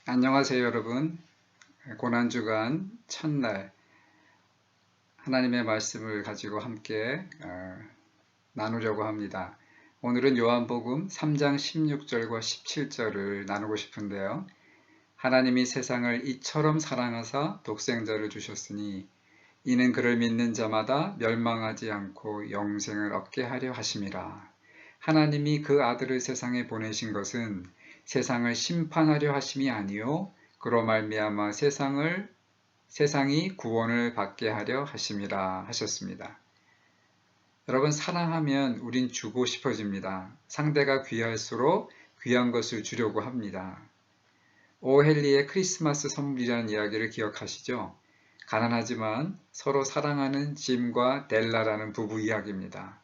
안녕하세요, 여러분. 고난주간 첫날 하나님의 말씀을 가지고 함께 나누려고 합니다. 오늘은 요한복음 3장 16절과 17절을 나누고 싶은데요. 하나님이 세상을 이처럼 사랑하사 독생자를 주셨으니 이는 그를 믿는 자마다 멸망하지 않고 영생을 얻게 하려 하심이라. 하나님이 그 아들을 세상에 보내신 것은 세상을 심판하려 하심이 아니요 그로 말미암아 세상이 구원을 받게 하려 하심이라 하셨습니다. 여러분, 사랑하면 우린 주고 싶어집니다. 상대가 귀할수록 귀한 것을 주려고 합니다. 오헨리의 크리스마스 선물이라는 이야기를 기억하시죠? 가난하지만 서로 사랑하는 짐과 델라라는 부부 이야기입니다.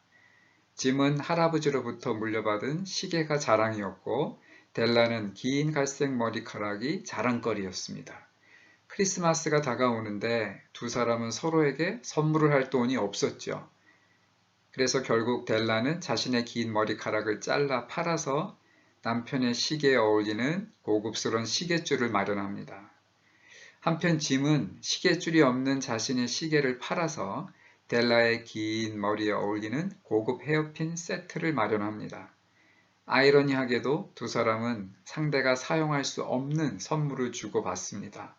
짐은 할아버지로부터 물려받은 시계가 자랑이었고 델라는 긴 갈색 머리카락이 자랑거리였습니다. 크리스마스가 다가오는데 두 사람은 서로에게 선물을 할 돈이 없었죠. 그래서 결국 델라는 자신의 긴 머리카락을 잘라 팔아서 남편의 시계에 어울리는 고급스러운 시계줄을 마련합니다. 한편 짐은 시계줄이 없는 자신의 시계를 팔아서 델라의 긴 머리에 어울리는 고급 헤어핀 세트를 마련합니다. 아이러니하게도 두 사람은 상대가 사용할 수 없는 선물을 주고받습니다.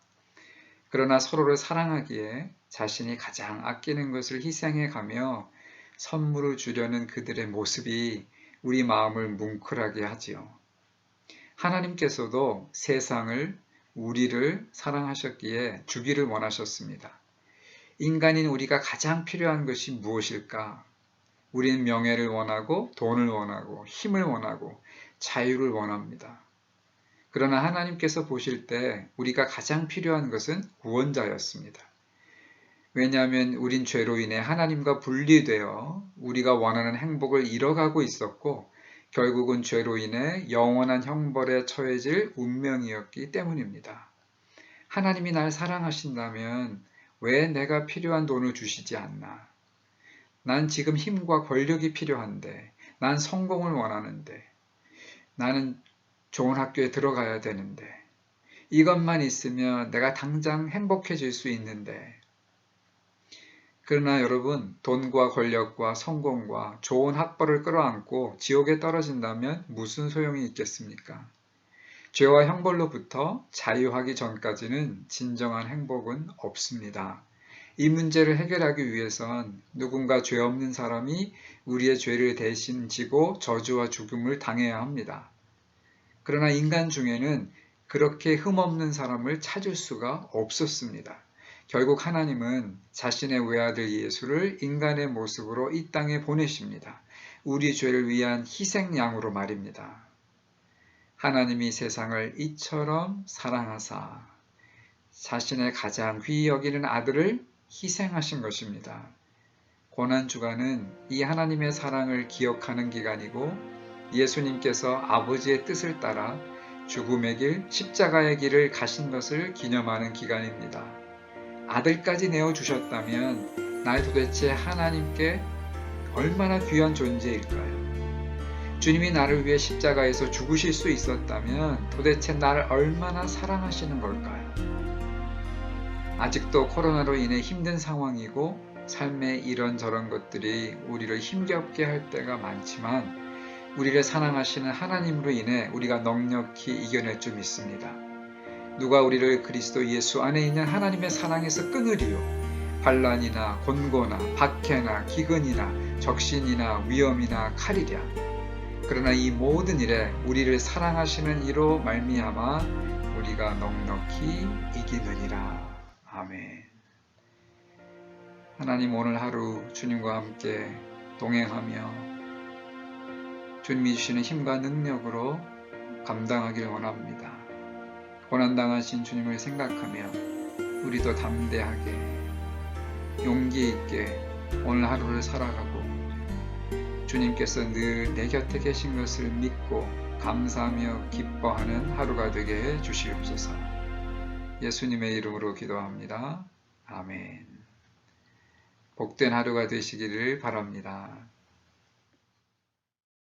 그러나 서로를 사랑하기에 자신이 가장 아끼는 것을 희생해 가며 선물을 주려는 그들의 모습이 우리 마음을 뭉클하게 하지요. 하나님께서도 세상을, 우리를 사랑하셨기에 주기를 원하셨습니다. 인간인 우리가 가장 필요한 것이 무엇일까? 우리는 명예를 원하고 돈을 원하고 힘을 원하고 자유를 원합니다. 그러나 하나님께서 보실 때 우리가 가장 필요한 것은 구원자였습니다. 왜냐하면 우린 죄로 인해 하나님과 분리되어 우리가 원하는 행복을 잃어가고 있었고 결국은 죄로 인해 영원한 형벌에 처해질 운명이었기 때문입니다. 하나님이 날 사랑하신다면 왜 내가 필요한 돈을 주시지 않나? 난 지금 힘과 권력이 필요한데, 난 성공을 원하는데, 나는 좋은 학교에 들어가야 되는데, 이것만 있으면 내가 당장 행복해질 수 있는데. 그러나 여러분, 돈과 권력과 성공과 좋은 학벌을 끌어안고 지옥에 떨어진다면 무슨 소용이 있겠습니까? 죄와 형벌로부터 자유하기 전까지는 진정한 행복은 없습니다. 이 문제를 해결하기 위해선 누군가 죄 없는 사람이 우리의 죄를 대신 지고 저주와 죽음을 당해야 합니다. 그러나 인간 중에는 그렇게 흠없는 사람을 찾을 수가 없었습니다. 결국 하나님은 자신의 외아들 예수를 인간의 모습으로 이 땅에 보내십니다. 우리 죄를 위한 희생양으로 말입니다. 하나님이 세상을 이처럼 사랑하사 자신의 가장 귀히 여기는 아들을 희생하신 것입니다. 고난주간은 이 하나님의 사랑을 기억하는 기간이고 예수님께서 아버지의 뜻을 따라 죽음의 길, 십자가의 길을 가신 것을 기념하는 기간입니다. 아들까지 내어주셨다면 날 도대체 하나님께 얼마나 귀한 존재일까요? 주님이 나를 위해 십자가에서 죽으실 수 있었다면 도대체 나를 얼마나 사랑하시는 걸까요? 아직도 코로나로 인해 힘든 상황이고 삶의 이런저런 것들이 우리를 힘겹게 할 때가 많지만 우리를 사랑하시는 하나님으로 인해 우리가 넉넉히 이겨낼 줄 믿습니다. 누가 우리를 그리스도 예수 안에 있는 하나님의 사랑에서 끊으리요? 환난이나 곤고나 박해나 기근이나 적신이나 위험이나 칼이랴. 그러나 이 모든 일에 우리를 사랑하시는 이로 말미암아 우리가 넉넉히 이기느니라. 아멘. 하나님, 오늘 하루 주님과 함께 동행하며 주님이 주시는 힘과 능력으로 감당하길 원합니다. 고난당하신 주님을 생각하며 우리도 담대하게 용기 있게 오늘 하루를 살아가고 주님께서 늘 내 곁에 계신 것을 믿고 감사하며 기뻐하는 하루가 되게 해 주시옵소서. 예수님의 이름으로 기도합니다. 아멘. 복된 하루가 되시기를 바랍니다.